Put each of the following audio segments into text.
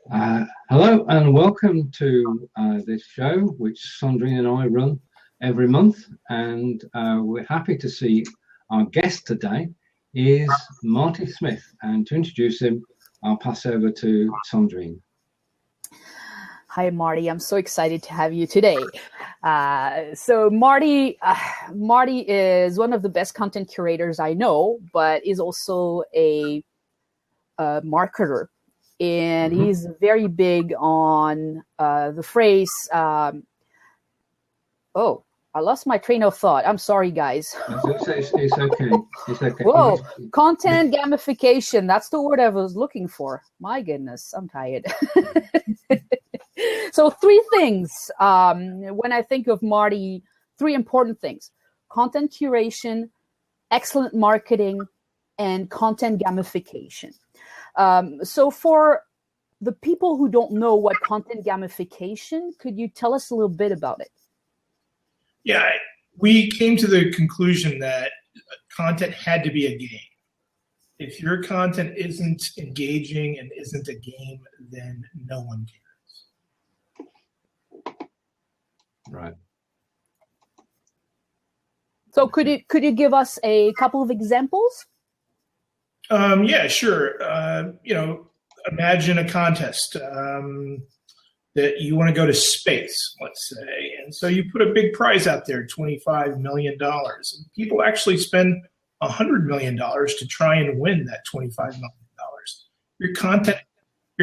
Hello and welcome to this show, which Cendrine and I run every month. And we're happy to see our guest today is Marty Smith. And to introduce him, I'll pass over to Cendrine. Hi, Marty. I'm so excited to have you today. So Marty is one of the best content curators I know, but is also a marketer. And he's very big on the phrase, oh, I lost my train of thought. I'm sorry, guys. It's okay. It's okay. Whoa, content gamification. That's the word I was looking for. My goodness, I'm tired. So three things. When I think of Marty, three important things: content curation, excellent marketing, and content gamification. So for the people who don't know what content gamification, could you tell us a little bit about it? Yeah, we came to the conclusion that content had to be a game. If your content isn't engaging and isn't a game, then no one cares. Right. So could you give us a couple of examples? Yeah, sure. Imagine a contest that you want to go to space, let's say. And so you put a big prize out there, $25 million. And people actually spend $100 million to try and win that $25 million. Your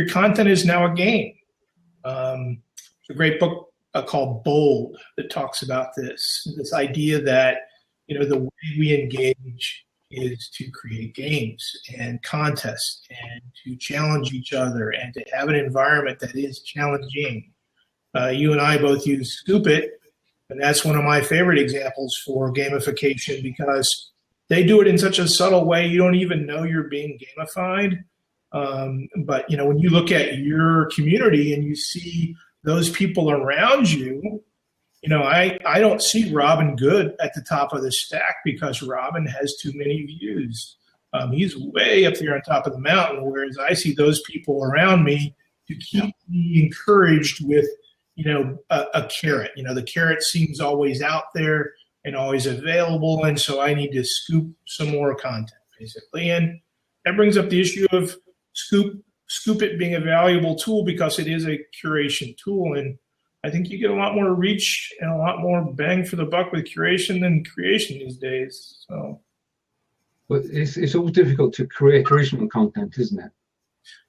content is now a game. There's a great book called Bold that talks about this idea that, the way we engage is to create games and contests and to challenge each other and to have an environment that is challenging. You and I both use Scoop It, and that's one of my favorite examples for gamification because they do it in such a subtle way you don't even know you're being gamified. But when you look at your community and you see those people around you, I don't see Robin Good at the top of the stack because Robin has too many views. He's way up there on top of the mountain, whereas I see those people around me to keep me encouraged with, a carrot. The carrot seems always out there and always available, and so I need to scoop some more content, basically. And that brings up the issue of Scoop It being a valuable tool because it is a curation tool, and I think you get a lot more reach and a lot more bang for the buck with curation than creation these days. So, but it's all difficult to create original content, isn't it?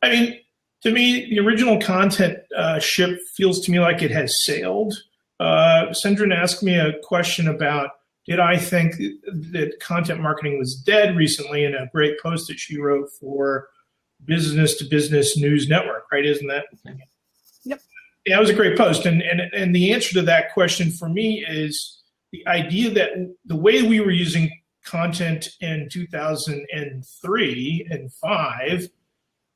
I mean, to me, the original content ship feels to me like it has sailed. Cendrine asked me a question about did I think that content marketing was dead recently in a great post that she wrote for Business to Business News Network, right? Isn't that? Yep. Yeah, it was a great post. And the answer to that question for me is the idea that the way we were using content in 2003 and 5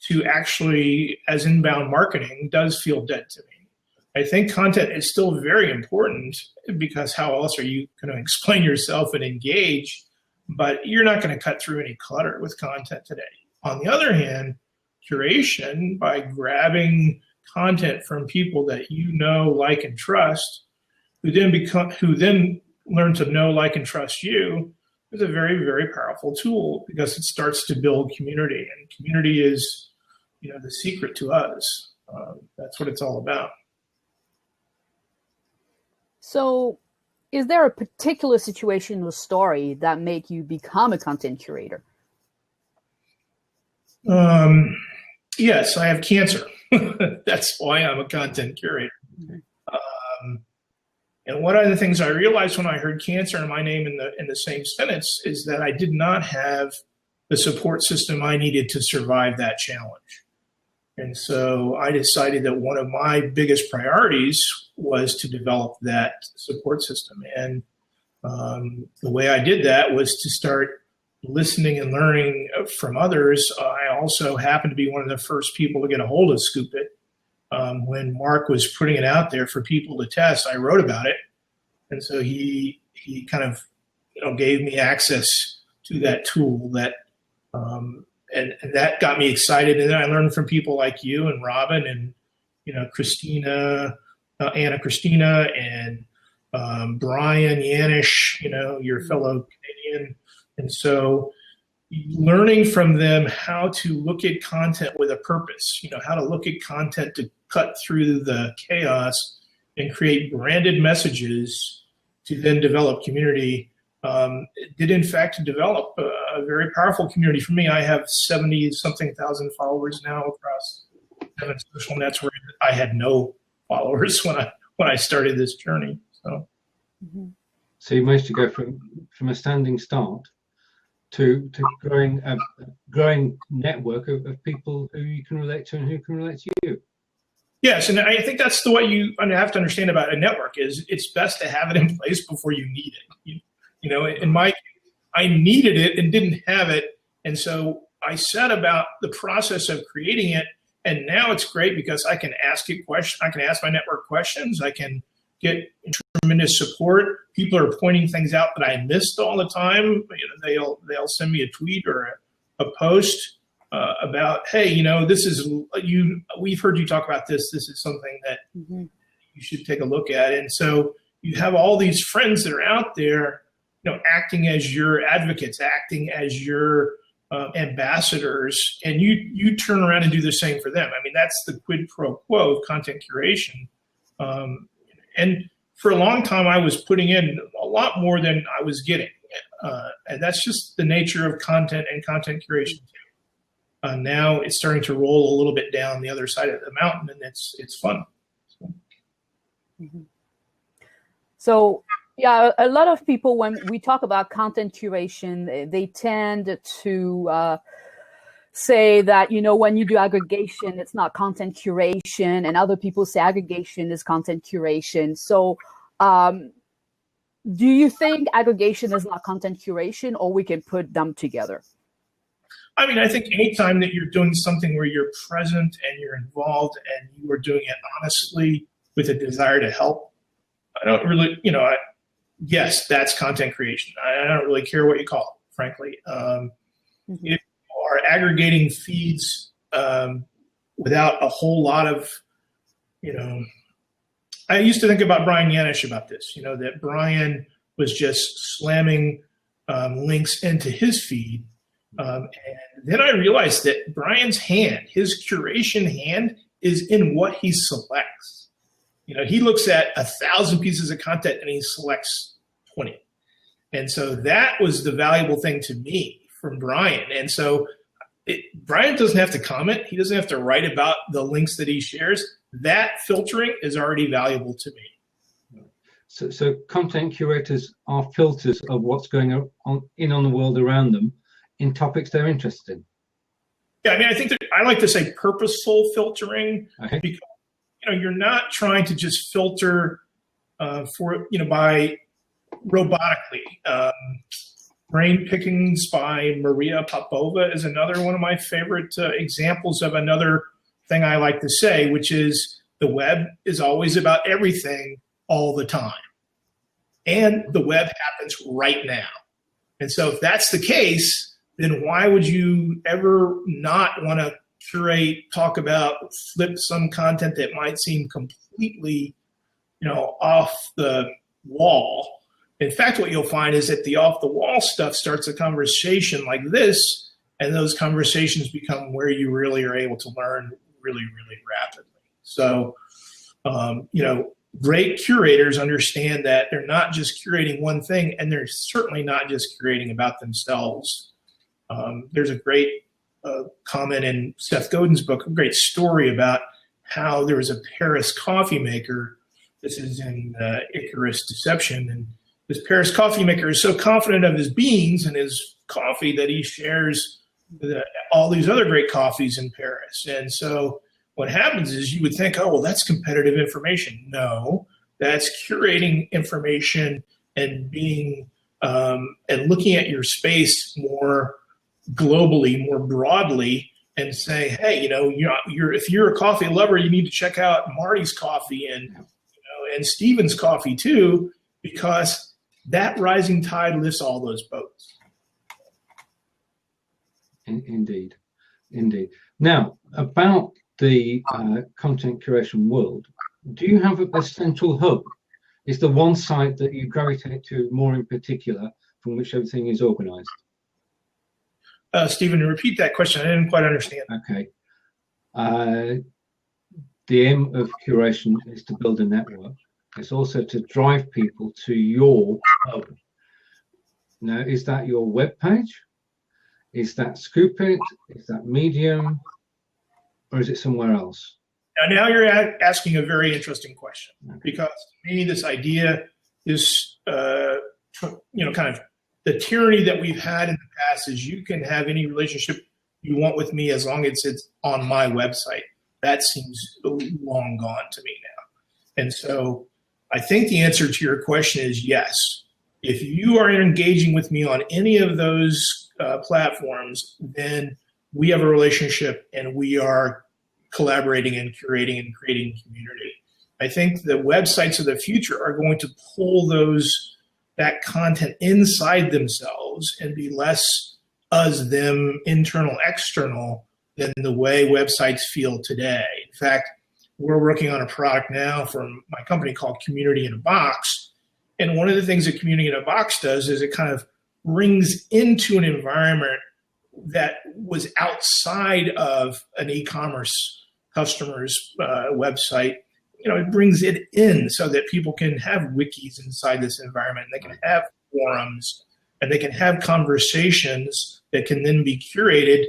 to actually as inbound marketing does feel dead to me. I think content is still very important because how else are you going to explain yourself and engage? But you're not going to cut through any clutter with content today. On the other hand, curation, by grabbing content from people that you know, like, and trust, who then learn to know, like, and trust you, is a very, very powerful tool because it starts to build community, and community is, the secret to us. That's what it's all about. So, is there a particular situation or story that made you become a content curator? Yes, I have cancer. That's why I'm a content curator. And one of the things I realized when I heard cancer and my name in the same sentence is that I did not have the support system I needed to survive that challenge. And so I decided that one of my biggest priorities was to develop that support system. And the way I did that was to start listening and learning from others. I also happened to be one of the first people to get a hold of Scoop It. When Mark was putting it out there for people to test, I wrote about it. And so he kind of gave me access to that tool that and that got me excited. And then I learned from people like you and Robin and, Christina, Anna Christina, and Brian Yanish, your fellow Canadian. And so learning from them how to look at content with a purpose, how to look at content to cut through the chaos and create branded messages to then develop community, did in fact develop a very powerful community for me. I have 70-something thousand followers now across 7 social nets where I had no followers when I started this journey. So you managed to go from a standing start to growing a growing network of people who you can relate to and who can relate to you. Yes, and I think that's the way you have to understand about a network is it's best to have it in place before you need it. In my case, I needed it and didn't have it, and so I set about the process of creating it. And now it's great because I can ask it questions. I can ask my network questions. I can get tremendous support. People are pointing things out that I missed all the time. They'll send me a tweet or a post about, hey, this is we've heard you talk about this. This is something that you should take a look at. And so you have all these friends that are out there, acting as your advocates, acting as your ambassadors, and you turn around and do the same for them. I mean, that's the quid pro quo of content curation. And for a long time, I was putting in a lot more than I was getting. And that's just the nature of content and content curation. Now it's starting to roll a little bit down the other side of the mountain, and it's fun. So yeah, a lot of people, when we talk about content curation, they tend to say that, when you do aggregation, it's not content curation, and other people say aggregation is content curation. So do you think aggregation is not content curation, or we can put them together? I mean, I think anytime that you're doing something where you're present and you're involved and you are doing it honestly with a desire to help, I don't really, yes, that's content creation. I don't really care what you call it, frankly. If you are aggregating feeds without a whole lot of, I used to think about Brian Yanish about this, that Brian was just slamming links into his feed. And then I realized that Brian's hand, his curation hand, is in what he selects. He looks at 1,000 pieces of content and he selects 20. And so that was the valuable thing to me from Brian. And so Brian doesn't have to comment. He doesn't have to write about the links that he shares. That filtering is already valuable to me. So content curators are filters of what's going on in the world around them in topics they're interested in. Yeah, I mean, I think I like to say purposeful filtering, okay, because you're not trying to just filter by robotically. Brain Pickings by Maria Popova is another one of my favorite examples of another thing I like to say, which is the web is always about everything all the time. And the web happens right now. And so if that's the case, then why would you ever not want to talk about, flip some content that might seem completely, off the wall? In fact, what you'll find is that the off the wall stuff starts a conversation like this, and those conversations become where you really are able to learn really, really rapidly. So, great curators understand that they're not just curating one thing, and they're certainly not just curating about themselves. There's a great comment in Seth Godin's book, a great story about how there was a Paris coffee maker. This is in Icarus Deception. And this Paris coffee maker is so confident of his beans and his coffee that he shares all these other great coffees in Paris. And so what happens is you would think, oh, well, that's competitive information. No, that's curating information and being and looking at your space more globally, more broadly, and say, hey, if you're a coffee lover, you need to check out Marty's coffee and Steven's coffee too, because that rising tide lifts all those boats. Indeed. Indeed. Now, about the content curation world, do you have a central hub? Is there one site that you gravitate to more in particular from which everything is organized? Stephen, repeat that question. I didn't quite understand. Okay. The aim of curation is to build a network. It's also to drive people to your hub. Now, is that your web page? Is that Scoop It? Is that Medium? Or is it somewhere else? Now you're asking a very interesting question, because to me, this idea is, kind of the tyranny that we've had in the past is you can have any relationship you want with me as long as it's on my website. That seems long gone to me now. And so I think the answer to your question is yes. If you are engaging with me on any of those platforms, then we have a relationship and we are collaborating and curating and creating community. I think the websites of the future are going to pull that content inside themselves and be less us, them, internal, external than the way websites feel today. In fact, we're working on a product now from my company called Community in a Box. And one of the things that Community in a Box does is it kind of brings into an environment that was outside of an e-commerce customer's website. It brings it in so that people can have wikis inside this environment. They can have forums and they can have conversations that can then be curated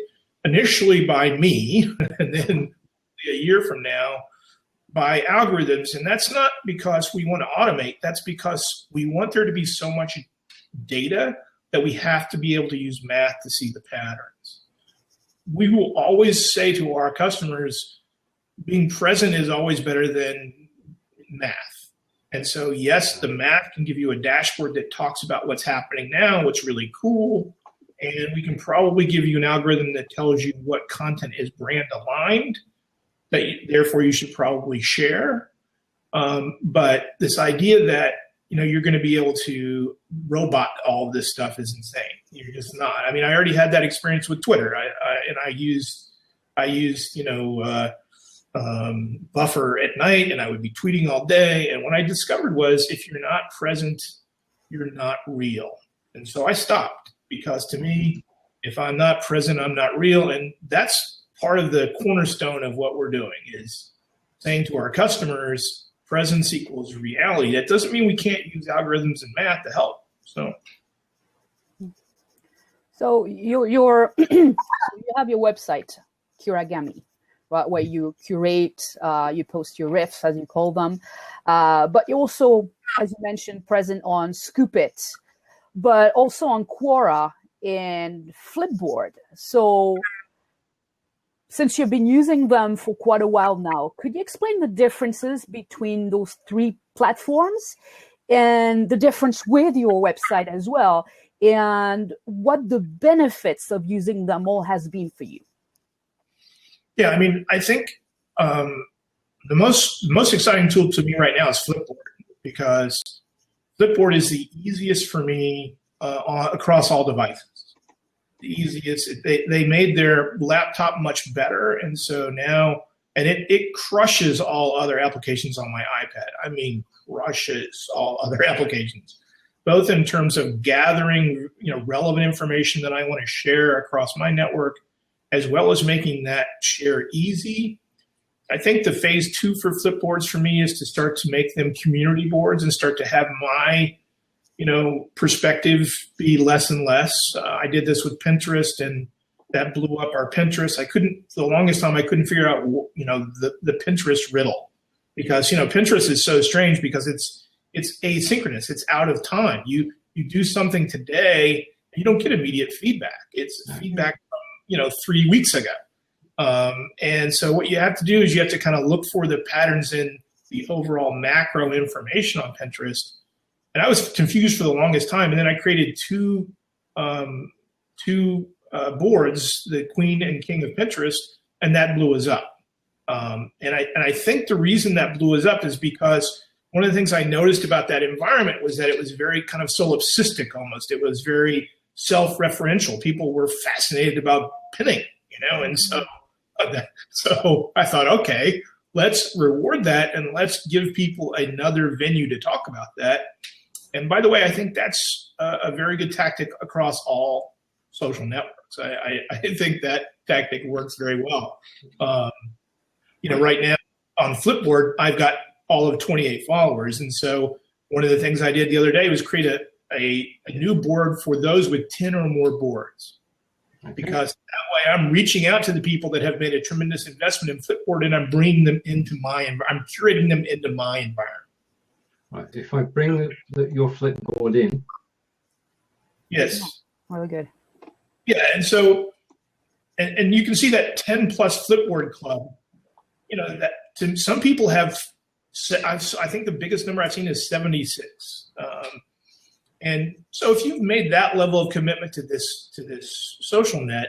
initially by me and then a year from now by algorithms. And that's not because we want to automate. That's because we want there to be so much data that we have to be able to use math to see the patterns. We will always say to our customers, being present is always better than math. And so, yes, the math can give you a dashboard that talks about what's happening now, what's really cool. And we can probably give you an algorithm that tells you what content is brand aligned, that therefore you should probably share. But this idea that you're going to be able to robot all of this stuff is insane. You're just not. I mean, I already had that experience with Twitter. I used Buffer at night, and I would be tweeting all day. And what I discovered was if you're not present, you're not real. And so I stopped, because to me, if I'm not present, I'm not real. And that's part of the cornerstone of what we're doing, is saying to our customers, presence equals reality. That doesn't mean we can't use algorithms and math to help. So you have your website, Kuragami, where you curate, you post your riffs, as you call them, but you also, as you mentioned, present on Scoop It, but also on Quora and Flipboard. So since you've been using them for quite a while now, could you explain the differences between those three platforms and the difference with your website as well, and what the benefits of using them all has been for you? Yeah, I mean, I think the most exciting tool to me right now is Flipboard, because Flipboard is the easiest for me across all devices. The easiest. They made their laptop much better, and so now, and it crushes all other applications on my iPad. I mean, crushes all other applications, both in terms of gathering relevant information that I want to share across my network, as well as making that share easy. I think the phase 2 for Flipboards for me is to start to make them community boards and start to have my perspective be less and less. I did this with Pinterest, and that blew up our Pinterest. For the longest time, I couldn't figure out, the Pinterest riddle, because, Pinterest is so strange because it's asynchronous. It's out of time. You do something today, you don't get immediate feedback. It's feedback from, 3 weeks ago. And so what you have to do is you have to kind of look for the patterns in the overall macro information on Pinterest. And I was confused for the longest time. And then I created two boards, the Queen and King of Pinterest, and that blew us up. And I think the reason that blew us up is because one of the things I noticed about that environment was that it was very kind of solipsistic almost. It was very self-referential. People were fascinated about pinning. And so I thought, okay, let's reward that and let's give people another venue to talk about that. And by the way, I think that's a very good tactic across all social networks. I think that tactic works very well. Right now on Flipboard, I've got all of 28 followers. And so one of the things I did the other day was create a new board for those with 10 or more boards. Okay. Because that way I'm reaching out to the people that have made a tremendous investment in Flipboard, and I'm bringing them into I'm curating them into my environment. Right. If I bring your Flipboard in. Yes. Really good. Yeah. And so, and you can see that 10 plus Flipboard club, that some people have, I think the biggest number I've seen is 76. And so if you've made that level of commitment to this social net,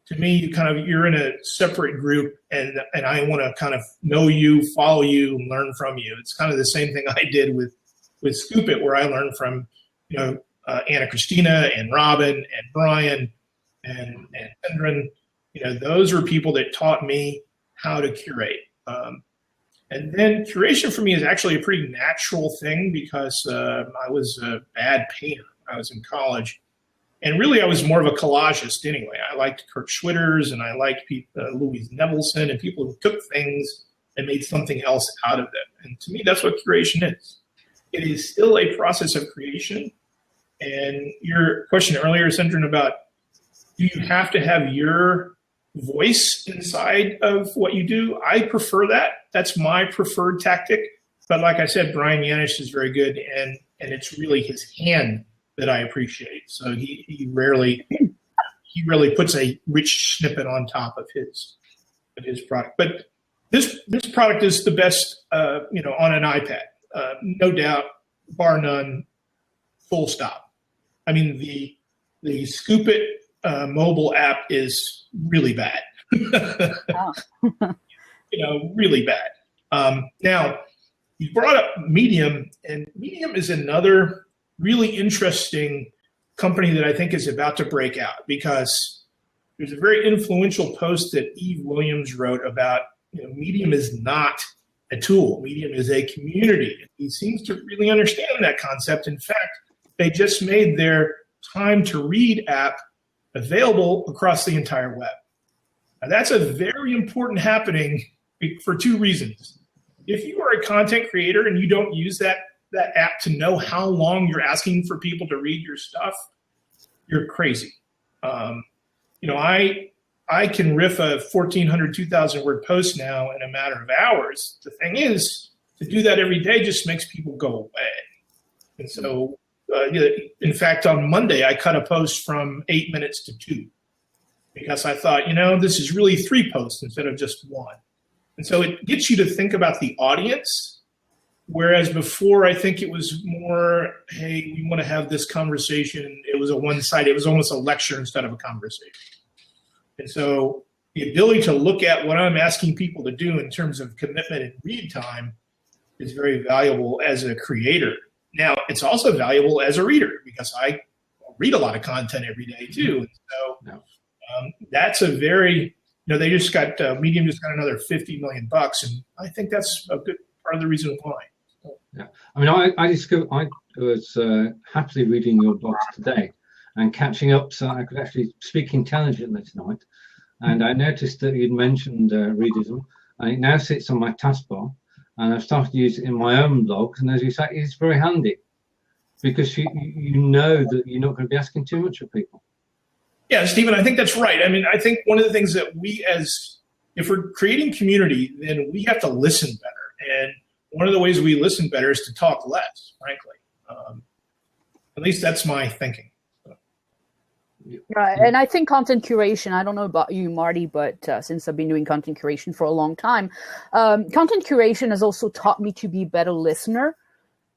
to me, you're in a separate group, and I want to kind of know you, follow you, and learn from you. It's kind of the same thing I did with Scoop It, where I learned from, Anna Christina and Robin and Brian and Cendrine. Those were people that taught me how to curate. And then curation for me is actually a pretty natural thing because I was a bad painter. I was in college. And really, I was more of a collagist anyway. I liked Kurt Schwitters, and I liked Louise Nevelson, and people who took things and made something else out of them. And to me, that's what curation is. It is still a process of creation. And your question earlier, Cendrine, about do you have to have your voice inside of what you do? I prefer that. That's my preferred tactic. But like I said, Brian Yanish is very good, and it's really his hand that I appreciate. So he rarely puts a rich snippet on top of his product. But this product is the best, on an iPad, no doubt, bar none, full stop. I mean, the Scoop It mobile app is really bad. Really bad. Now, you brought up Medium, and Medium is another really interesting company that I think is about to break out, because there's a very influential post that Eve Williams wrote about, Medium is not a tool. Medium is a community. He seems to really understand that concept. In fact, they just made their Time to Read app available across the entire web. Now, that's a very important happening for two reasons. If you are a content creator and you don't use that app to know how long you're asking for people to read your stuff, you're crazy. I can riff a 1,400, 2,000 word post now in a matter of hours. The thing is, to do that every day just makes people go away. And so, in fact, on Monday, I cut a post from 8 minutes to 2 because I thought, this is really 3 posts instead of just 1. And so it gets you to think about the audience, whereas before I think it was more, hey, we want to have this conversation. It was a one-sided, it was almost a lecture instead of a conversation. And so the ability to look at what I'm asking people to do in terms of commitment and read time is very valuable as a creator. Now, it's also valuable as a reader because I read a lot of content every day too. And so that's a very, they just got, Medium just got another $50 million, and I think that's a good part of the reason why. Yeah, I mean, I was happily reading your blogs today and catching up, so I could actually speak intelligently tonight. And I noticed that you'd mentioned readism, and it now sits on my taskbar. And I've started to use it in my own blogs, and as you say, it's very handy because you know that you're not going to be asking too much of people. Yeah, Stephen, I think that's right. I mean, I think one of the things that if we're creating community, then we have to listen better. And one of the ways we listen better is to talk less, frankly. At least that's my thinking. Right, and I think content curation, I don't know about you, Marty, but since I've been doing content curation for a long time, content curation has also taught me to be a better listener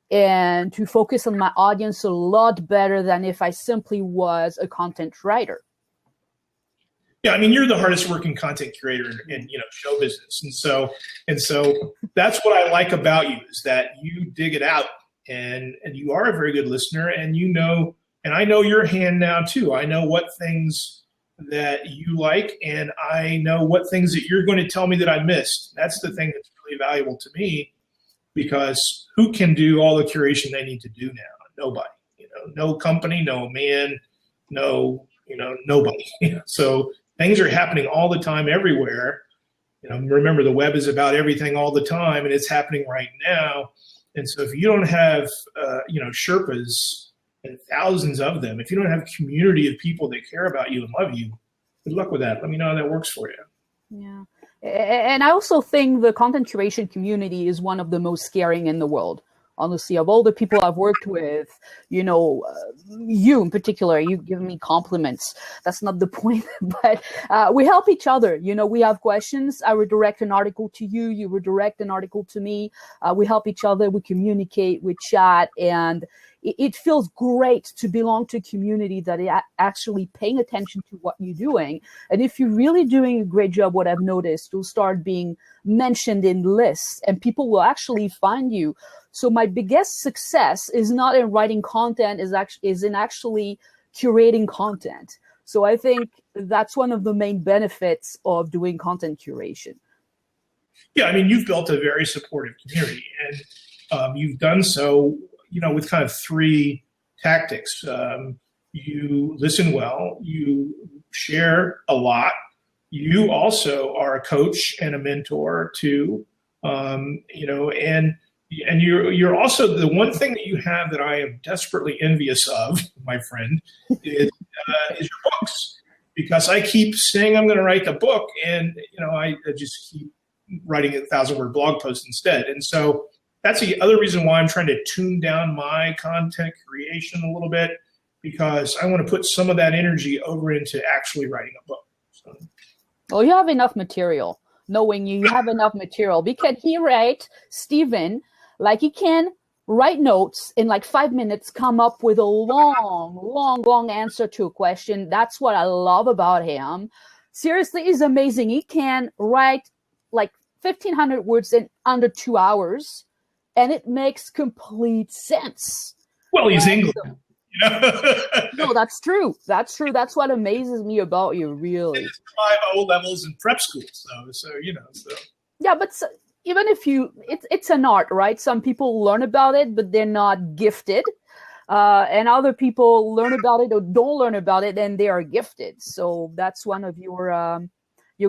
and to focus on my audience a lot better than if I simply was a content writer. Yeah, I mean, you're the hardest working content curator in show business. And so that's what I like about you is that you dig it out and you are a very good listener, and and I know your hand now too. I know what things that you like, and I know what things that you're going to tell me that I missed. That's the thing that's really valuable to me, because who can do all the curation they need to do now? Nobody. No company, no man, nobody. So things are happening all the time everywhere. Remember, the web is about everything all the time, and it's happening right now. And so if you don't have, Sherpas and thousands of them, if you don't have a community of people that care about you and love you, good luck with that. Let me know how that works for you. Yeah. And I also think the content curation community is one of the most scaring in the world. Honestly, of all the people I've worked with, you in particular, you give me compliments. That's not the point, but we help each other. We have questions. I redirect an article to you. You redirect an article to me. We help each other. We communicate. We chat. And it feels great to belong to a community that is actually paying attention to what you're doing. And if you're really doing a great job, what I've noticed, you'll start being mentioned in lists and people will actually find you. So my biggest success is not in writing content, is in actually curating content. So I think that's one of the main benefits of doing content curation. Yeah, you've built a very supportive community, and you've done so, with kind of three tactics. You listen well, you share a lot. You also are a coach and a mentor too, and you're also, the one thing that you have that I am desperately envious of, my friend, is your books. Because I keep saying I'm going to write the book, and I just keep writing a 1,000-word blog post instead. And so that's the other reason why I'm trying to tune down my content creation a little bit, because I want to put some of that energy over into actually writing a book. So. Well, you have enough material. Knowing you have enough material, because Stephen, he can write notes in 5 minutes, come up with a long answer to a question. That's what I love about him. Seriously, he's amazing. He can write 1,500 words in under 2 hours, and it makes complete sense. Well, he's English. No, that's true. That's true. That's what amazes me about you, really. It's 5 O-levels in prep school, so. Yeah, but even if it's an art, right? Some people learn about it, but they're not gifted. And other people learn about it or don't learn about it, and they are gifted. So that's one of your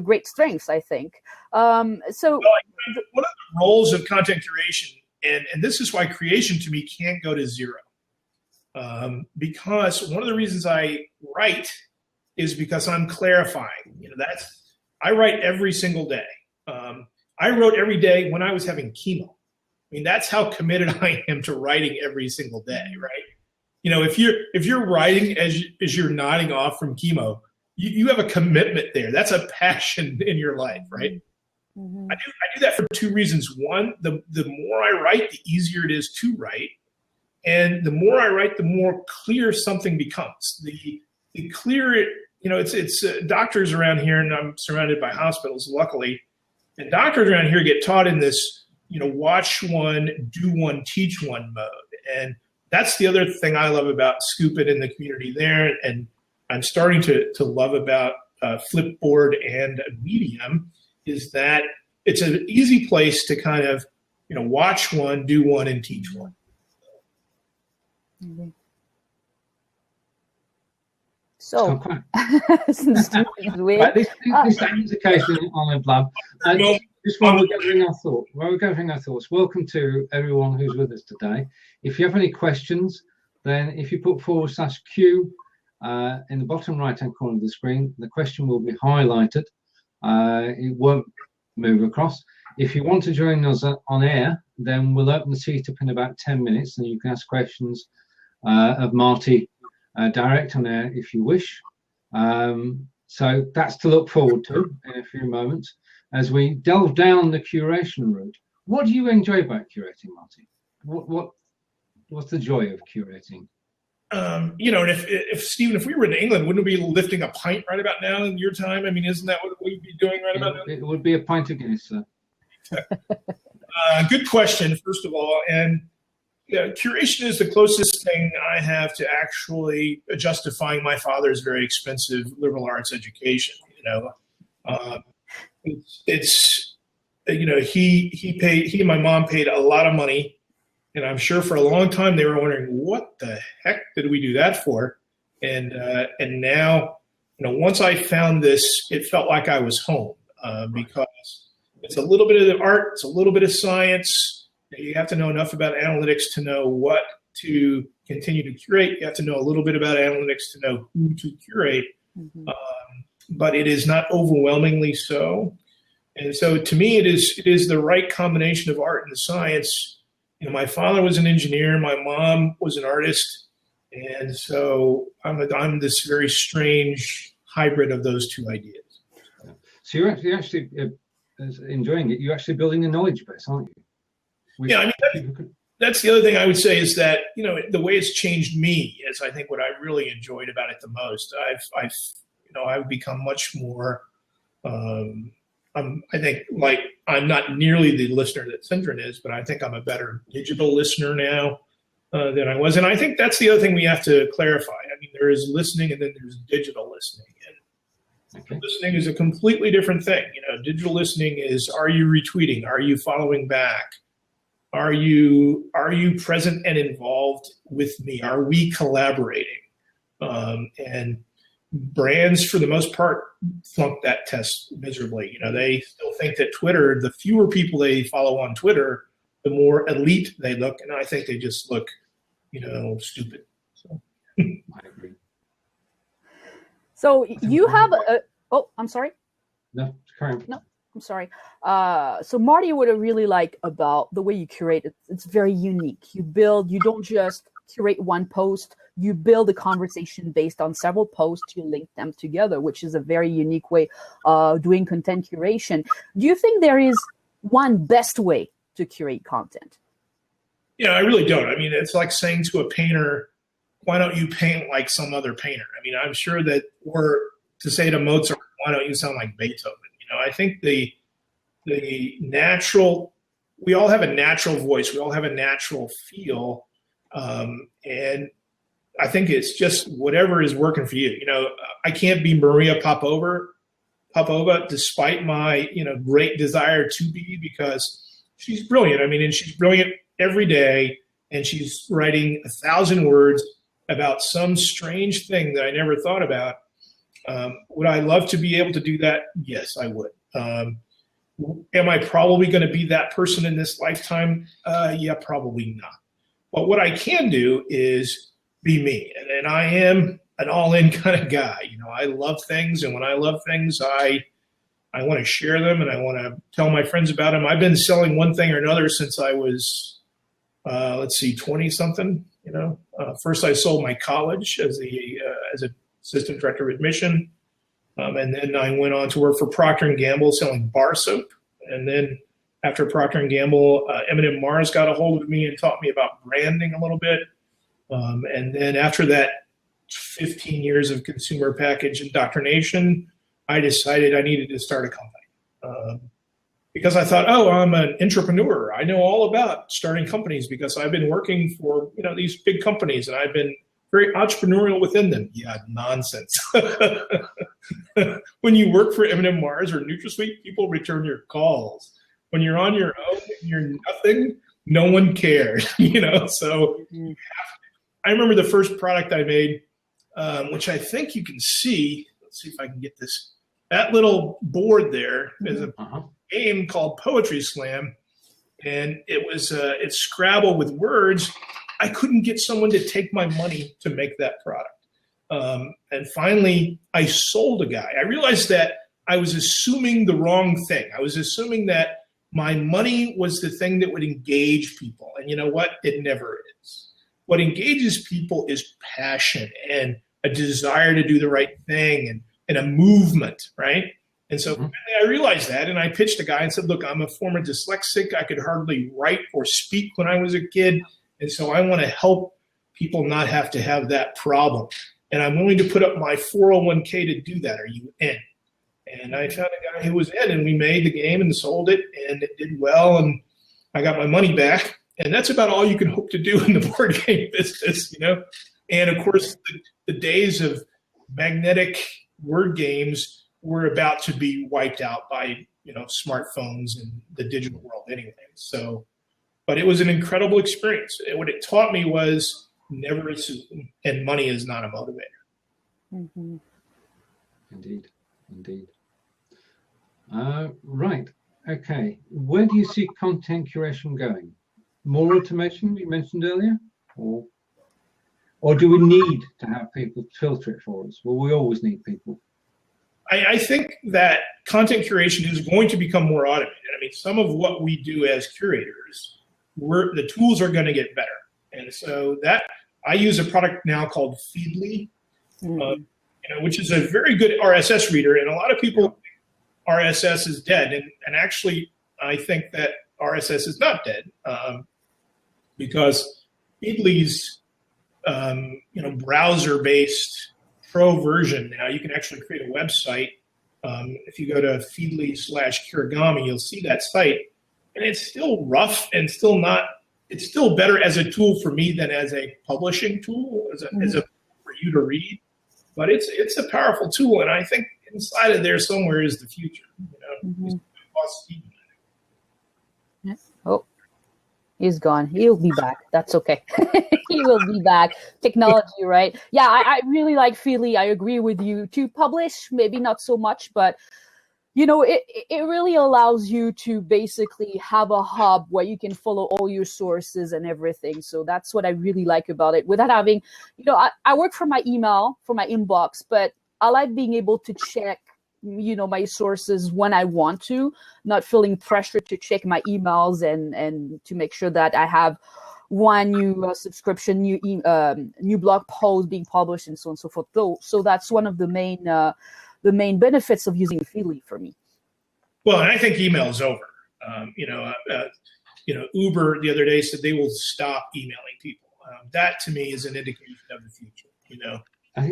great strengths, I think. One of the roles of content curation, and this is why creation to me can't go to zero. Because one of the reasons I write is because I'm clarifying. I write every single day. I wrote every day when I was having chemo. That's how committed I am to writing every single day, right? If you're writing as you're nodding off from chemo, you have a commitment there. That's a passion in your life, right? Mm-hmm. I do that for two reasons. One, the more I write, the easier it is to write. And the more I write, the more clear something becomes. The clearer, it's doctors around here, and I'm surrounded by hospitals, luckily. And doctors around here get taught in this, watch one, do one, teach one mode. And that's the other thing I love about Scoop It in the community there. And I'm starting to love about Flipboard and Medium is that it's an easy place to kind of, watch one, do one, and teach one. Mm-hmm. So, since right, this is occasionally on a blab. Just while we're gathering our thoughts, welcome to everyone who's with us today. If you have any questions, then if you put /Q in the bottom right-hand corner of the screen, the question will be highlighted. It won't move across. If you want to join us on air, then we'll open the seat up in about 10 minutes, and you can ask questions of Marty direct on air if you wish. So that's to look forward to in a few moments as we delve down the curation route. What do you enjoy about curating, Marty? What's the joy of curating? And if Stephen, if we were in England, wouldn't we be lifting a pint right about now in your time? Isn't that what we'd be doing right about now? It would be a pint of Guinness, sir. Good question, first of all. And, curation is the closest thing I have to actually justifying my father's very expensive liberal arts education. It's he and my mom paid a lot of money, and I'm sure for a long time they were wondering, what the heck did we do that for? And now, once I found this, it felt like I was home, because it's a little bit of art, it's a little bit of science. You have to know enough about analytics to know what to continue to curate. You have to know a little bit about analytics to know who to curate. Mm-hmm. But it is not overwhelmingly so. And so to me, it is the right combination of art and science. My father was an engineer. My mom was an artist. And so I'm this very strange hybrid of those two ideas. So you're actually enjoying it. You're actually building a knowledge base, aren't you? Yeah, that's the other thing I would say is that, the way it's changed me is I think what I really enjoyed about it the most. I've become much more, I think, like, I'm not nearly the listener that Cendrine is, but I think I'm a better digital listener now than I was. And I think that's the other thing we have to clarify. I mean, there is listening and then there's digital listening. And listening is a completely different thing. Digital listening is, are you retweeting? Are you following back? Are you present and involved with me? Are we collaborating? And brands, for the most part, flunk that test miserably. They still think that Twitter, the fewer people they follow on Twitter, the more elite they look, and I think they just look, stupid. So I agree. So you have I'm sorry. No, carry on. No, I'm sorry. So Marty, what I really like about the way you curate, it's very unique. You don't just curate one post, you build a conversation based on several posts, you link them together, which is a very unique way of doing content curation. Do you think there is one best way to curate content? I really don't. I mean, it's like saying to a painter, why don't you paint like some other painter? I mean, I'm sure that, or to say to Mozart, why don't you sound like Beethoven? I think the natural, we all have a natural voice. We all have a natural feel. And I think it's just whatever is working for you. I can't be Maria Popova, despite my, great desire to be, because she's brilliant. I mean, and she's brilliant every day, and she's writing 1,000 words about some strange thing that I never thought about. Would I love to be able to do that? Yes, I would. Am I probably going to be that person in this lifetime? Yeah, probably not. But what I can do is be me. And I am an all-in kind of guy. I love things. And when I love things, I want to share them and I want to tell my friends about them. I've been selling one thing or another since I was, 20-something. First I sold my college as an assistant director of admission. And then I went on to work for Procter & Gamble selling bar soap. And then after Procter & Gamble, M&M Mars got a hold of me and taught me about branding a little bit. And then after that 15 years of consumer package indoctrination, I decided I needed to start a company. Because I thought, I'm an entrepreneur. I know all about starting companies because I've been working for these big companies and I've been very entrepreneurial within them. Yeah, nonsense. When you work for M&M Mars or NutraSweet, people return your calls. When you're on your own and you're nothing, no one cares. So I remember the first product I made, which I think you can see. Let's see if I can get this. That little board there is a game called Poetry Slam, and it's Scrabble with words. I couldn't get someone to take my money to make that product. And finally, I sold a guy. I realized that I was assuming the wrong thing. I was assuming that my money was the thing that would engage people. And you know what? It never is. What engages people is passion and a desire to do the right thing and a movement, right? And so I realized that, and I pitched a guy and said, look, I'm a former dyslexic. I could hardly write or speak when I was a kid. And so I want to help people not have to have that problem. And I'm willing to put up my 401k to do that. Are you in? And I found a guy who was in, and we made the game and sold it, and it did well, and I got my money back. And that's about all you can hope to do in the board game business, And of course, the days of magnetic word games were about to be wiped out by, smartphones and the digital world anyway. So, but it was an incredible experience. And what it taught me was never assume, and money is not a motivator. Mm-hmm. Indeed. Right. Okay. Where do you see content curation going? More automation, you mentioned earlier, or do we need to have people filter it for us? Well, we always need people. I think that content curation is going to become more automated. I mean, some of what we do as curators, the tools are going to get better. And so that I use a product now called Feedly, which is a very good RSS reader. And a lot of people think RSS is dead. And actually, I think that RSS is not dead because Feedly's browser-based pro version now, you can actually create a website. If you go to Feedly/Kurigami, you'll see that site. And it's still rough and it's still better as a tool for me than as a publishing tool, for you to read. But it's a powerful tool, and I think inside of there somewhere is the future. Oh, he's gone. He'll be back. That's okay. He will be back. Technology, right? Yeah, I really like Feedly. I agree with you. To publish, maybe not so much, but it really allows you to basically have a hub where you can follow all your sources and everything. So that's what I really like about it. Without having, I work from my email, from my inbox, but I like being able to check, my sources when I want to, not feeling pressure to check my emails and to make sure that I have one new subscription, new blog post being published, and so on and so forth. So that's one of the main benefits of using Feedly for me. Well, and I think email is over. Uber the other day said they will stop emailing people. That to me is an indication of the future. I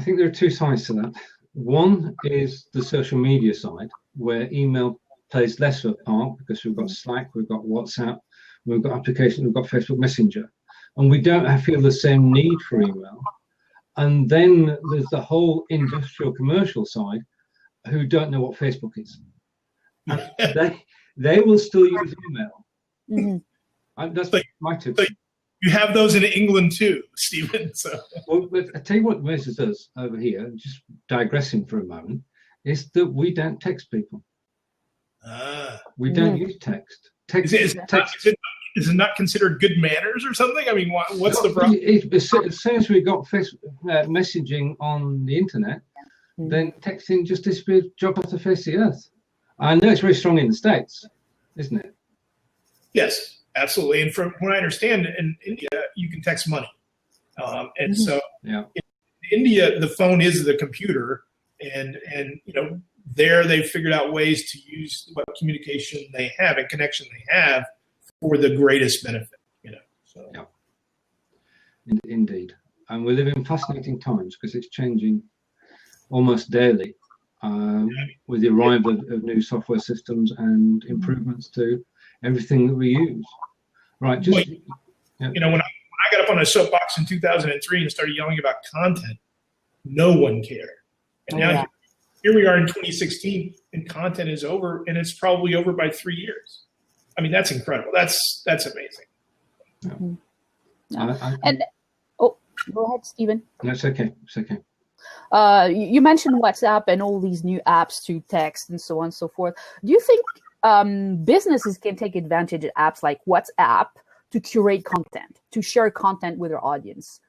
think there are two sides to that. One is the social media side, where email plays less of a part because we've got Slack, we've got WhatsApp, we've got applications, we've got Facebook Messenger, and we don't feel the same need for email. And then there's the whole industrial commercial side who don't know what Facebook is. They will still use email. Mm-hmm. That's my tip. You have those in England too, Stephen. So. Well, but I tell you what Moses does over here, just digressing for a moment, is that we don't text people. We don't use text. Is it not considered good manners or something? I mean, what's the problem? As soon as we got messaging on the internet, then texting just disappeared, dropped off the face of the earth. I know it's very strong in the States, isn't it? Yes, absolutely. And from what I understand, in India, you can text money. So in India, the phone is the computer. And there they've figured out ways to use what communication they have and connection they have for the greatest benefit, So. Yeah, indeed. And we live in fascinating times because it's changing almost daily with the arrival of new software systems and improvements to everything that we use. Right. When I got up on a soapbox in 2003 and started yelling about content, no one cared. And now here we are in 2016, and content is over, and it's probably over by 3 years. I mean, that's incredible. That's amazing. And go ahead, Stephen. No, it's okay. You mentioned WhatsApp and all these new apps to text and so on and so forth. Do you think businesses can take advantage of apps like WhatsApp to curate content, to share content with their audience?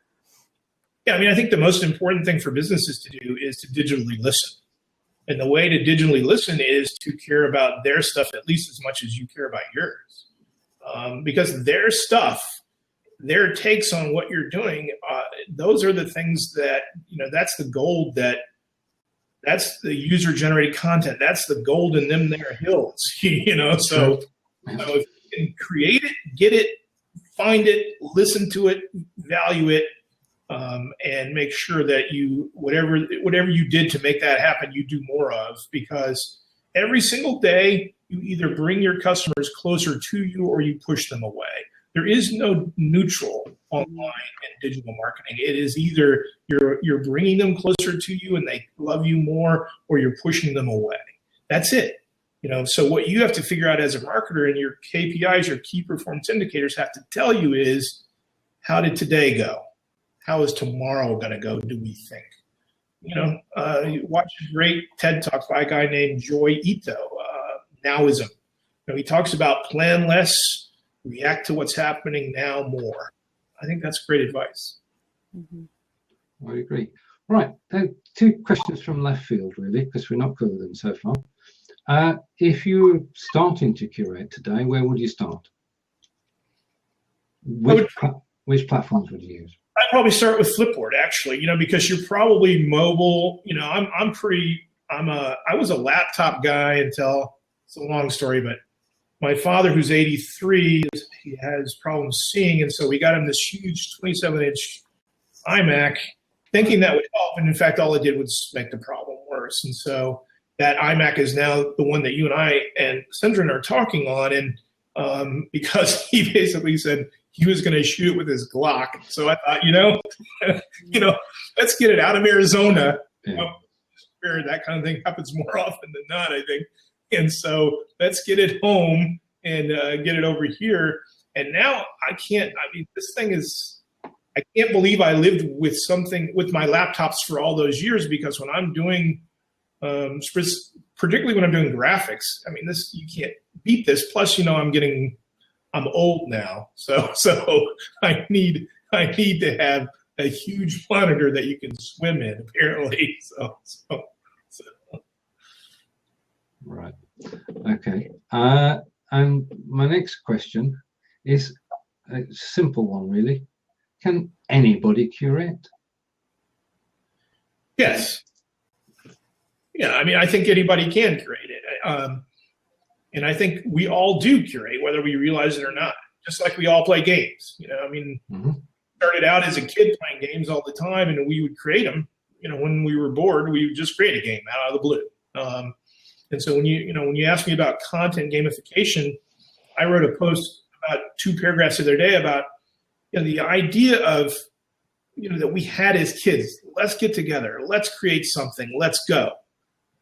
Yeah, I mean, I think the most important thing for businesses to do is to digitally listen. And the way to digitally listen is to care about their stuff at least as much as you care about yours. Because their stuff, their takes on what you're doing, those are the things that, that's the gold that's the user-generated content. That's the gold in them there hills, So if you can create it, get it, find it, listen to it, value it, and make sure that whatever you did to make that happen, you do more of, because every single day you either bring your customers closer to you or you push them away. there is no neutral online and digital marketing. It is either you're bringing them closer to you and they love you more, or you're pushing them away. That's it. So what you have to figure out as a marketer, and your KPIs, your key performance indicators, have to tell you is, how did today go? How is tomorrow going to go, do we think? You watch a great TED Talk by a guy named Joy Ito, Nowism. He talks about plan less, react to what's happening now more. I think that's great advice. I agree. Right, two questions from left field, really, because we've not covered them so far. If you were starting to curate today, where would you start? Which platforms would you use? I'd probably start with Flipboard, actually, because you're probably mobile. I was a laptop guy until, it's a long story, but my father, who's 83, he has problems seeing, and so we got him this huge 27-inch iMac, thinking that would help, and in fact, all it did was make the problem worse. And so that iMac is now the one that you and I and Cendrine are talking on, and because he basically said he was going to shoot it with his Glock. So I thought, let's get it out of Arizona. Yeah. Where that kind of thing happens more often than not, I think. And so let's get it home and get it over here. And now this thing is, I can't believe I lived with my laptops for all those years, because when I'm doing, particularly when I'm doing graphics, you can't beat this. Plus, I'm old now. So I need to have a huge monitor that you can swim in, apparently. So. Right. Okay. And my next question is a simple one, really. Can anybody curate? Yes. Yeah, I think anybody can curate it. And I think we all do curate, whether we realize it or not, just like we all play games. Started out as a kid playing games all the time, and we would create them. When we were bored, we would just create a game out of the blue. And so when you ask me about content gamification, I wrote a post about 2 paragraphs the other day about the idea of that we had as kids. Let's get together. Let's create something. Let's go.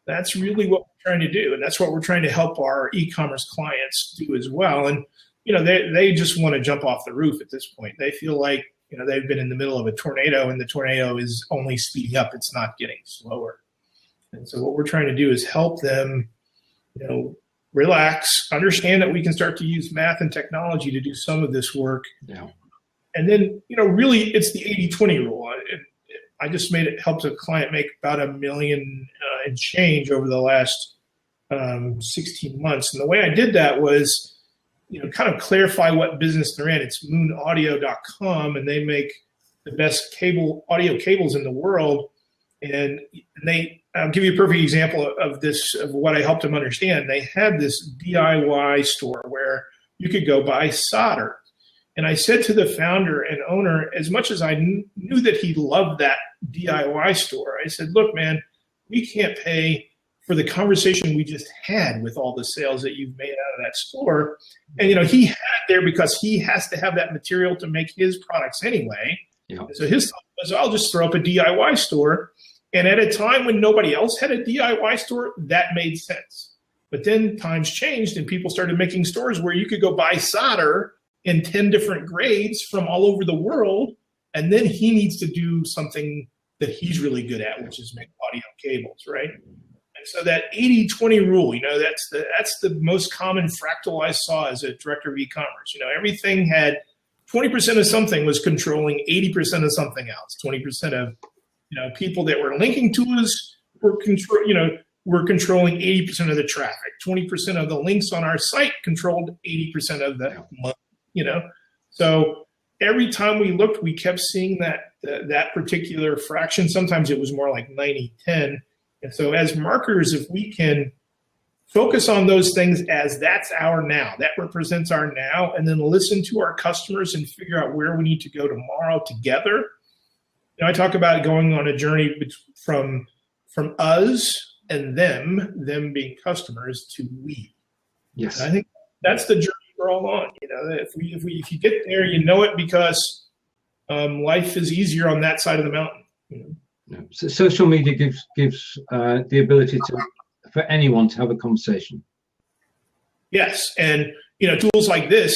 That's really what we're trying to do, and that's what we're trying to help our e-commerce clients do as well. And they just want to jump off the roof at this point. They feel like they've been in the middle of a tornado, and the tornado is only speeding up. It's not getting slower. And so what we're trying to do is help them, relax, understand that we can start to use math and technology to do some of this work. Yeah. And then, really, it's the 80-20 rule. I just helped a client make about $1 million and change over the last 16 months. And the way I did that was, kind of clarify what business they're in. It's moonaudio.com, and they make the best audio cables in the world. And I'll give you a perfect example of this, of what I helped them understand. They had this DIY store where you could go buy solder. And I said to the founder and owner, as much as I knew that he loved that DIY store, I said, look, man, we can't pay for the conversation we just had with all the sales that you've made out of that store. And, he had it there because he has to have that material to make his products anyway. Yeah. So his thought was, I'll just throw up a DIY store. And at a time when nobody else had a DIY store, that made sense. But then times changed, and people started making stores where you could go buy solder in 10 different grades from all over the world. And then he needs to do something that he's really good at, which is make audio cables, right? And so that 80-20 rule, that's the most common fractal I saw as a director of e-commerce. Everything had 20% of something was controlling 80% of something else. 20% of people that were linking to us were controlling 80% of the traffic. 20% of the links on our site controlled 80% of the month. So every time we looked, we kept seeing that particular fraction. Sometimes it was more like 90-10. And so as marketers, if we can focus on those things as that's our now, that represents our now, and then listen to our customers and figure out where we need to go tomorrow together. I talk about going on a journey from us and them being customers, to we. Yes. And I think that's the journey we're all on. If you get there, you know it because life is easier on that side of the mountain. Yeah. So social media gives the ability for anyone to have a conversation. Yes, and tools like this,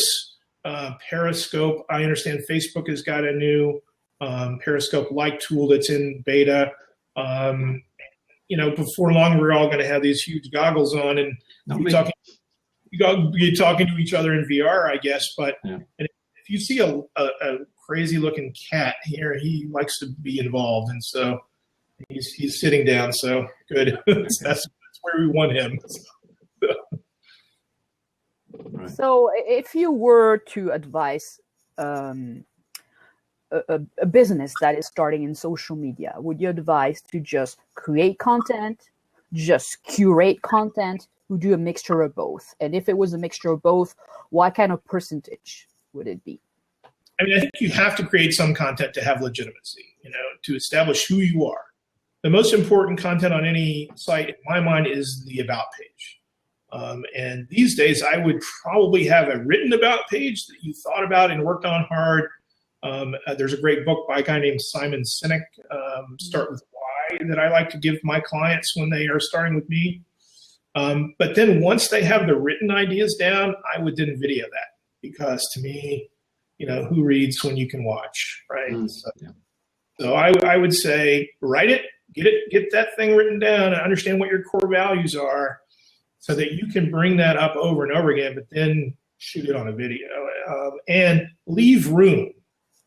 Periscope. I understand Facebook has got a new Periscope-like tool that's in beta. Before long, we're all going to have these huge goggles on and be talking to each other in VR, I guess. But and if you see a crazy-looking cat here, he likes to be involved, and so he's sitting down. So good. That's where we want him. Right. So if you were to advise a business that is starting in social media, would you advise to just create content, just curate content, or do a mixture of both? And if it was a mixture of both, what kind of percentage would it be? I mean, I think you have to create some content to have legitimacy, to establish who you are. The most important content on any site, in my mind, is the about page. And these days, I would probably have a written about page that you thought about and worked on hard. There's a great book by a guy named Simon Sinek, Start With Why, that I like to give my clients when they are starting with me. But then once they have the written ideas down, I would then video that, because to me, who reads when you can watch, right? So I would say, write it, get that thing written down, and understand what your core values are, so that you can bring that up over and over again, but then shoot it on a video, and leave room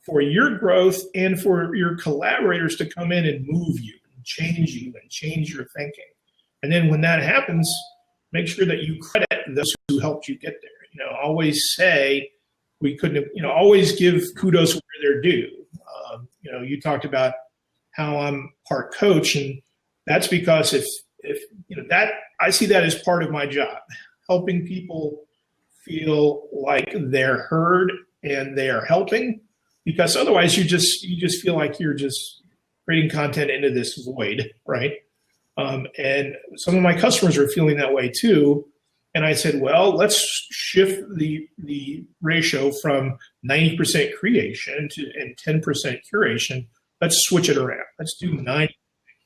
for your growth and for your collaborators to come in and move you and change your thinking. And then when that happens, make sure that you credit those who helped you get there. Always say we couldn't have, always give kudos where they're due. You talked about how I'm part coach, and that's because if that, I see that as part of my job, helping people feel like they're heard and they are helping, because otherwise you just feel like you're just creating content into this void, right? And some of my customers are feeling that way too. And I said, well, let's shift the ratio from 90% creation and 10% curation. Let's switch it around. Let's do 90%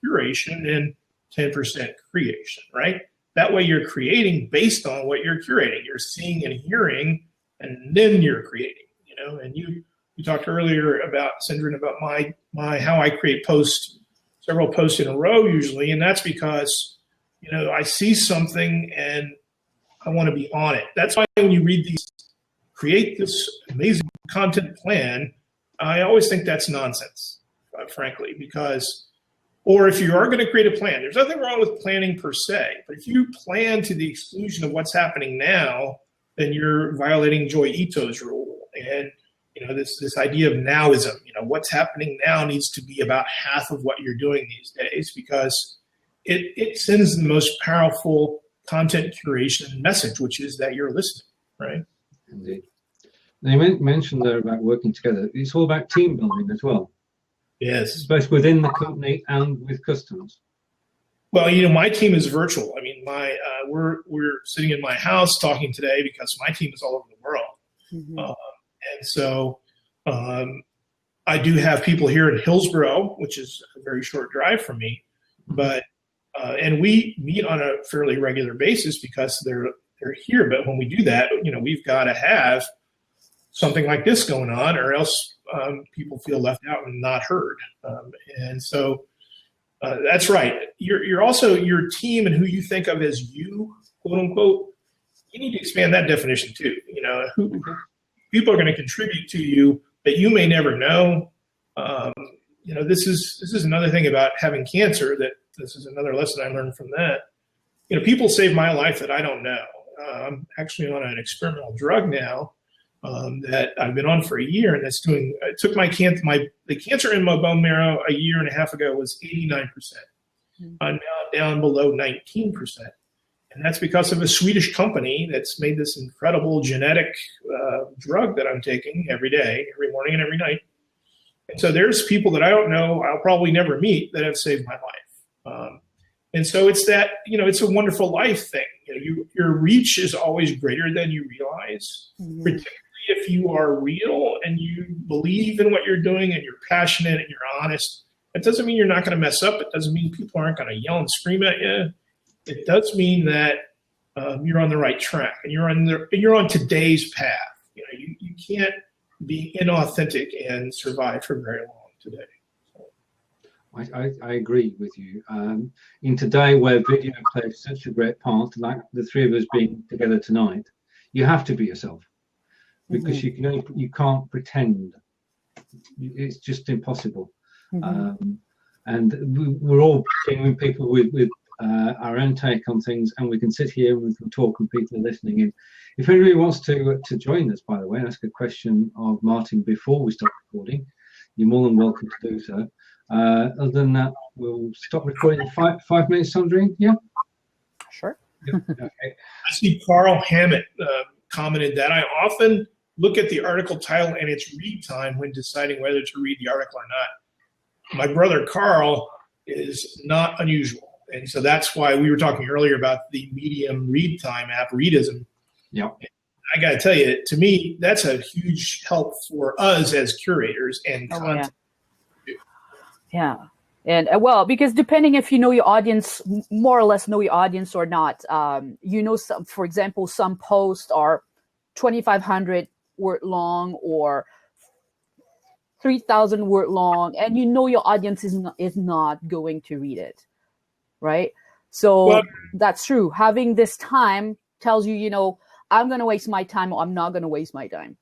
curation and 10% creation, right? That way you're creating based on what you're curating. You're seeing and hearing, and then you're creating, and you talked earlier about, Cendrine, about my how I create several posts in a row usually, and that's because, I see something and I want to be on it. That's why when you read these, create this amazing content plan, I always think that's nonsense, frankly, because, or if you are going to create a plan, there's nothing wrong with planning per se, but if you plan to the exclusion of what's happening now, then you're violating Joy Ito's rule. And, this idea of nowism, what's happening now needs to be about half of what you're doing these days, because it sends the most powerful content curation message, which is that you're listening, right? Indeed. Now, you mentioned there about working together. It's all about team building as well. Yes. Both within the company and with customers. Well, my team is virtual. I mean, we're sitting in my house talking today because my team is all over the world. Mm-hmm. And so I do have people here in Hillsborough, which is a very short drive from me, but and we meet on a fairly regular basis because they're here. But when we do that, we've got to have something like this going on, or else people feel left out and not heard. And so that's right. You're also your team and who you think of as you, quote unquote. You need to expand that definition too. Who people are going to contribute to you that you may never know. This is another thing about having cancer. This is another lesson I learned from that. People save my life that I don't know. I'm actually on an experimental drug now that I've been on for a year, and that's it took the cancer in my bone marrow a year and a half ago was 89%. I'm now down below 19%. And that's because of a Swedish company that's made this incredible genetic drug that I'm taking every day, every morning and every night. And so there's people that I don't know, I'll probably never meet, that have saved my life. And so it's that, it's a wonderful life thing. Your reach is always greater than you realize, particularly if you are real and you believe in what you're doing and you're passionate and you're honest. It doesn't mean you're not going to mess up. It doesn't mean people aren't going to yell and scream at you. It does mean that you're on the right track and you're on today's path. You can't be inauthentic and survive for very long today. I agree with you. In today, where video plays such a great part, like the three of us being together tonight, you have to be yourself, because you can't pretend. It's just impossible. And we're all genuine people with our own take on things, and we can sit here and we can talk, and people are listening in. If anybody wants to join us, by the way, and ask a question of Martin before we start recording, you're more than welcome to do so. Other than that, we'll stop recording in 5 minutes, Sandrine. Yeah? Sure. Yeah. Okay. I see Carl Hammett commented that I often look at the article title and its read time when deciding whether to read the article or not. My brother Carl is not unusual. And so that's why we were talking earlier about the Medium read time app, Readism. Yeah. I got to tell you, to me, that's a huge help for us as curators and content. Yeah. And because depending if you know your audience, more or less know your audience or not, some, for example, some posts are 2,500 word long or 3,000 word long, and your audience is not going to read it, right? So that's true. Having this time tells you, I'm going to waste my time or I'm not going to waste my time.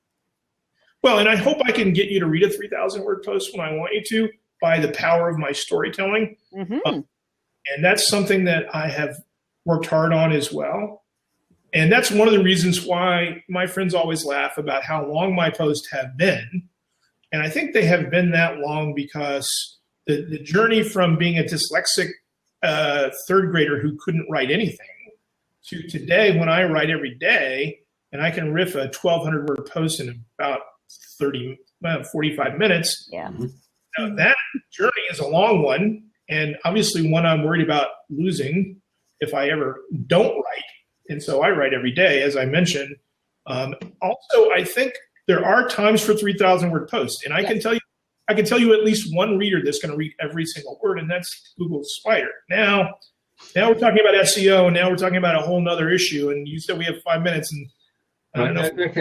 Well, and I hope I can get you to read a 3,000 word post when I want you to, by the power of my storytelling. And that's something that I have worked hard on as well. And that's one of the reasons why my friends always laugh about how long my posts have been. And I think they have been that long because the journey from being a dyslexic third grader who couldn't write anything to today, when I write every day and I can riff a 1,200 word post in about 45 minutes. Yeah. That journey is a long one, and obviously one I'm worried about losing if I ever don't write. And so I write every day, as I mentioned. Also, I think there are times for 3,000 word posts, and I can tell you at least one reader that's going to read every single word, and that's Google's Spider. Now we're talking about SEO, and now we're talking about a whole nother issue. And you said we have 5 minutes, and I don't know. Okay,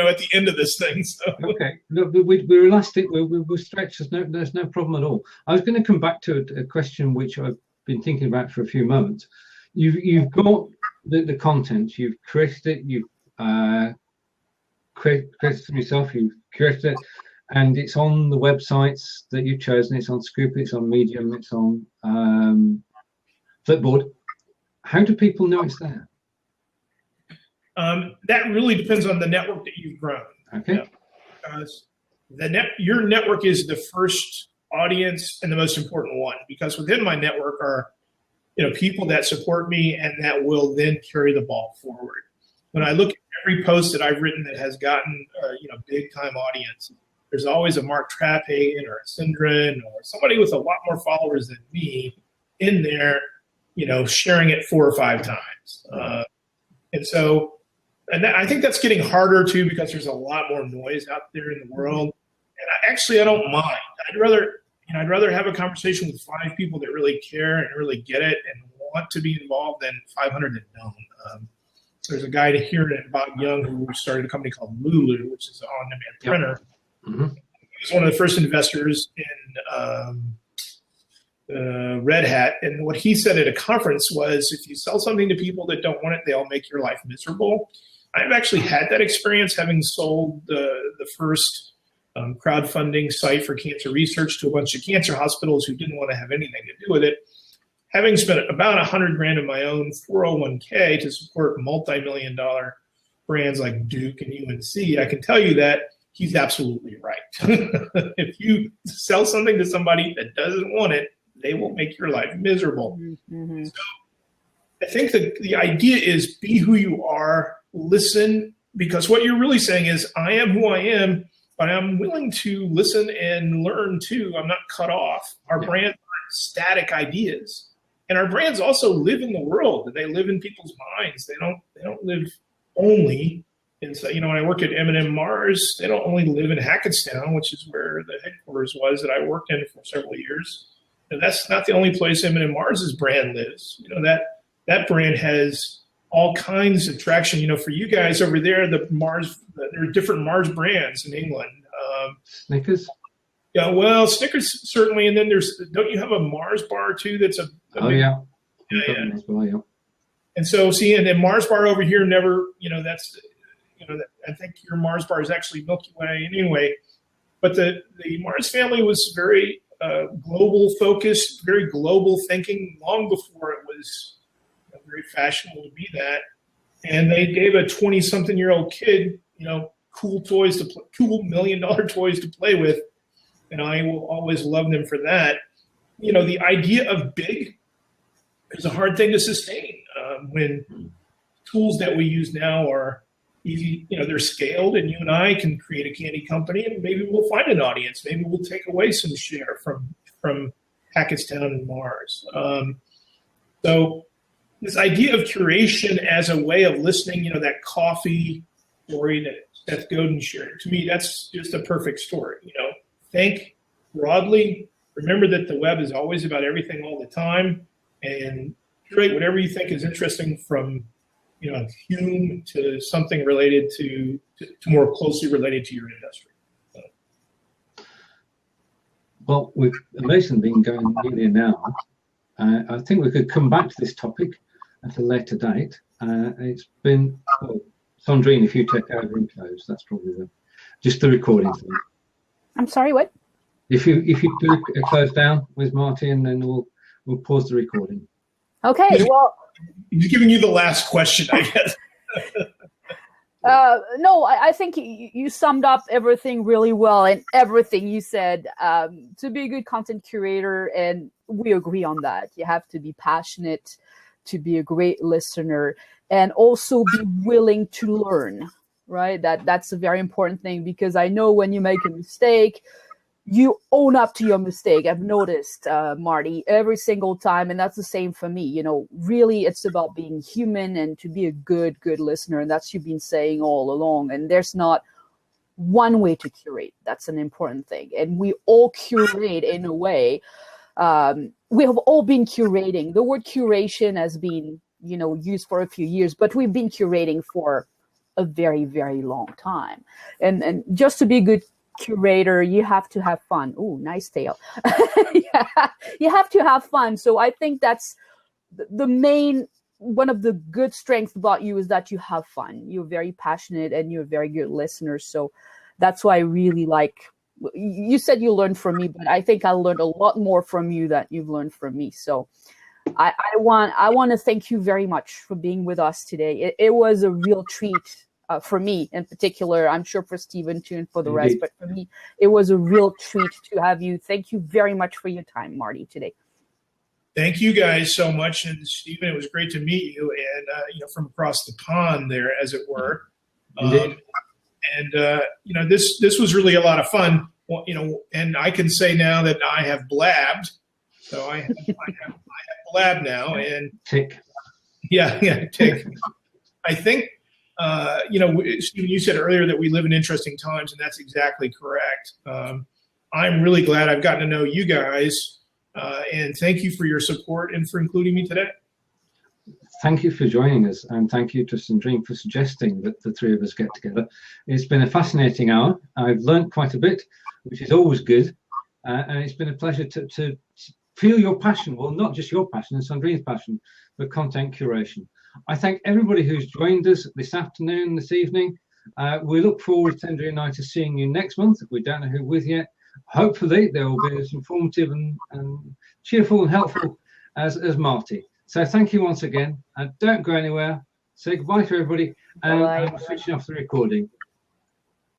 at the end of this thing. So. Okay, look, we're elastic. We're stretched. There's no problem at all. I was going to come back to a question which I've been thinking about for a few moments. You've got the content. You've created it. You've created it yourself. You've curated it, and it's on the websites that you've chosen. It's on Scoop. It's on Medium. It's on Flipboard. How do people know it's there? That really depends on the network that you've grown. Okay. Because your network is the first audience and the most important one. Because within my network are, people that support me and that will then carry the ball forward. When I look at every post that I've written that has gotten, big time audience, there's always a Mark Traphagen or a Cendrine or somebody with a lot more followers than me in there, sharing it 4 or 5 times. And I think that's getting harder too, because there's a lot more noise out there in the world. And I don't mind. I'd rather have a conversation with 5 people that really care and really get it and want to be involved than 500 that don't. There's a guy here at Bob Young who started a company called Lulu, which is an on-demand printer. Mm-hmm. He was one of the first investors in Red Hat. And what he said at a conference was, if you sell something to people that don't want it, they'll make your life miserable. I've actually had that experience, having sold the first crowdfunding site for cancer research to a bunch of cancer hospitals who didn't want to have anything to do with it. Having spent about $100,000 of my own 401k to support multi-million-dollar brands like Duke and UNC, I can tell you that he's absolutely right. If you sell something to somebody that doesn't want it, they will make your life miserable. Mm-hmm. So I think the idea is be who you are, listen, because what you're really saying is, I am who I am, but I'm willing to listen and learn too. I'm not cut off. Our brands aren't static ideas. And our brands also live in the world. They live in people's minds. They don't live only. And so, when I work at M&M Mars, they don't only live in Hackettstown, which is where the headquarters was that I worked in for several years. And that's not the only place M&M Mars's brand lives. That brand has all kinds of traction. For you guys over there, there are different Mars brands in England. Snickers? Yeah, well, Snickers certainly, and then don't you have a Mars bar too? That's a yeah. Yeah. Well, yeah. And so, and then Mars bar over here never, that's, I think your Mars bar is actually Milky Way anyway. But the Mars family was very global focused, very global thinking long before it was very fashionable to be that. And they gave a 20-something-year-old kid, cool $1 million toys to play with. And I will always love them for that. The idea of big is a hard thing to sustain when tools that we use now are easy. They're scaled, and you and I can create a candy company, and maybe we'll find an audience. Maybe we'll take away some share from Hackettstown and Mars. So this idea of curation as a way of listening, that coffee story that Seth Godin shared, to me, that's just a perfect story. Think broadly. Remember that the web is always about everything all the time, and curate whatever you think is interesting from, Hume to something related to more closely related to your industry. So. Well, we've amazingly been going nearly an hour. I think we could come back to this topic at a later date. It's been, Cendrine, if you take over and close, that's probably just the recording thing. I'm sorry, what? If you do close down with Marty, and then we'll pause the recording. Okay, well. He's giving you the last question, I guess. No, I think you summed up everything really well, and everything you said. To be a good content curator, and we agree on that, you have to be passionate to be a great listener, and also be willing to learn, right? That's a very important thing, because I know when you make a mistake, you own up to your mistake. I've noticed, Marty, every single time, and that's the same for me. Really, it's about being human and to be a good listener, and that's you've been saying all along. And there's not one way to curate. That's an important thing. And we all curate in a way. We have all been curating. The word curation has been, used for a few years, but we've been curating for a very, very long time. And just to be a good curator, you have to have fun. Ooh, nice tail. Yeah, you have to have fun. So I think that's one of the good strengths about you is that you have fun. You're very passionate and you're a very good listener. So that's why I really like, you said you learned from me, but I think I learned a lot more from you than you've learned from me. So I want to thank you very much for being with us today. It was a real treat. For me in particular, I'm sure for Stephen too and for the rest, but for me, it was a real treat to have you. Thank you very much for your time, Marty, today. Thank you guys so much. And Stephen, it was great to meet you, and from across the pond there, as it were. This was really a lot of fun. Well, and I can say now that I have blabbed. So I have Blab now, and tick. Yeah, tick. I think, Stephen, you said earlier that we live in interesting times, and that's exactly correct. I'm really glad I've gotten to know you guys, and thank you for your support and for including me today. Thank you for joining us, and thank you to Cendrine for suggesting that the three of us get together. It's been a fascinating hour. I've learned quite a bit, which is always good, and it's been a pleasure to feel your passion, well, not just your passion and Cendrine's passion, but content curation. I thank everybody who's joined us this afternoon, this evening. We look forward, Cendrine and I, to seeing you next month. We don't know who with yet. Hopefully, they will be as informative and cheerful and helpful as Marty. So thank you once again. Don't go anywhere. Say goodbye to everybody. And I'm switching off the recording.